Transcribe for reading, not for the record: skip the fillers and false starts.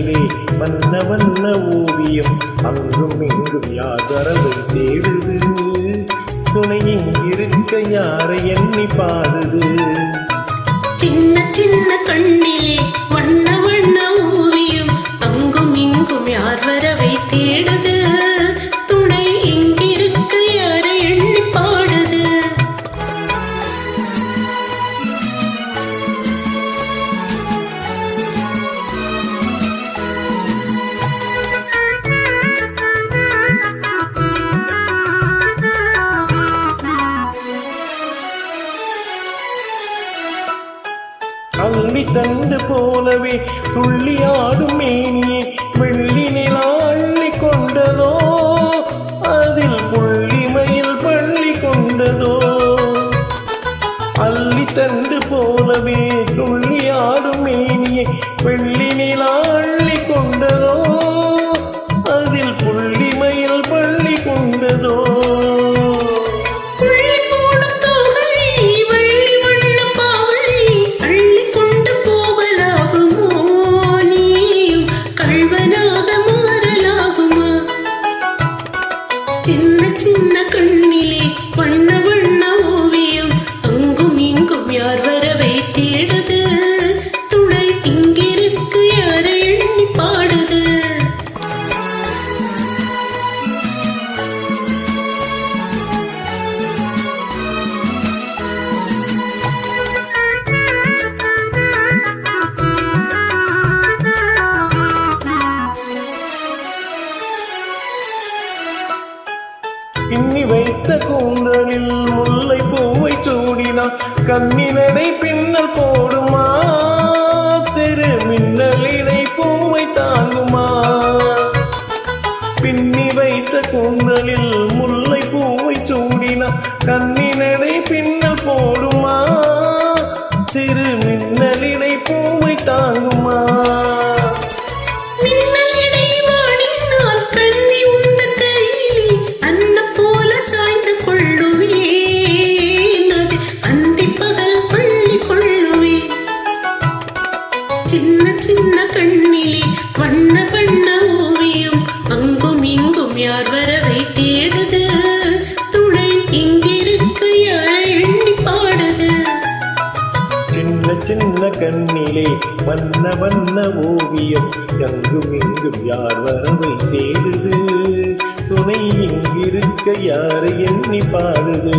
கண்ணிலே வண்ண வண்ண ஓவியம் அங்கும் இங்கும் யார் வரவை தேடுது துணை இங்கிருக்க யாரை எண்ணி பாடுது சின்ன சின்ன கண்ணிலே வண்ண வண்ண ஓவியம் அங்கும் இங்கும் யார் வரவை தேடுது துணை இங்கிருக்க யாரை எண்ணி பாடுது அள்ளி தண்டு போலவே துள்ளி ஆடும் மேனியை வெள்ளி நிலா அள்ளி கொண்டதோ அதில் புள்ளிமையில் பள்ளி கொண்டதோ அள்ளி தண்டு போலவே துள்ளி ஆடும் மேனியை வெள்ளி நிலா அள்ளி கொண்டதோ அதில் புள்ளிமையில் பள்ளி கொண்டதோ சின்ன சின்ன கண்ணிலே வண்ண வண்ண ஓவியம் அங்கும் இங்கும் யார் வரவை தேடுது துணை இங்கிருக்கு யாரை எண்ணி பாடுது பின்னி வைத்த கூந்தலில் முல்லை பூவை சூடினான் கண்ணினடை பின்னல் போடுமா திரு மின்னலிடை பூவை தாங்குமா பின்னி வைத்த கூந்தலில் முல்லை பூவை சூடினான் கண்ணினடை பின்னல் போடுமா திரு மின்னலிடை பூவை தாங்குமா சாய்ந்து கொள்ளுவேன் அது அந்தி பகல் பள்ளி கொள்ளுவேன் சின்ன சின்ன கண்ணிலே வண்ண வண்ண ஓவியம் அங்கும் இங்கும் யார் வரவை தேடுது துணை இங்கிருக்க யாரை எண்ணி பாடுது சின்ன சின்ன கண்ணிலே வண்ண வண்ண ஓவியம் எங்கும் இங்கும் யார் வரவை தேடுது துணை இங்கிருக்க யாரை எண்ணி பாடுது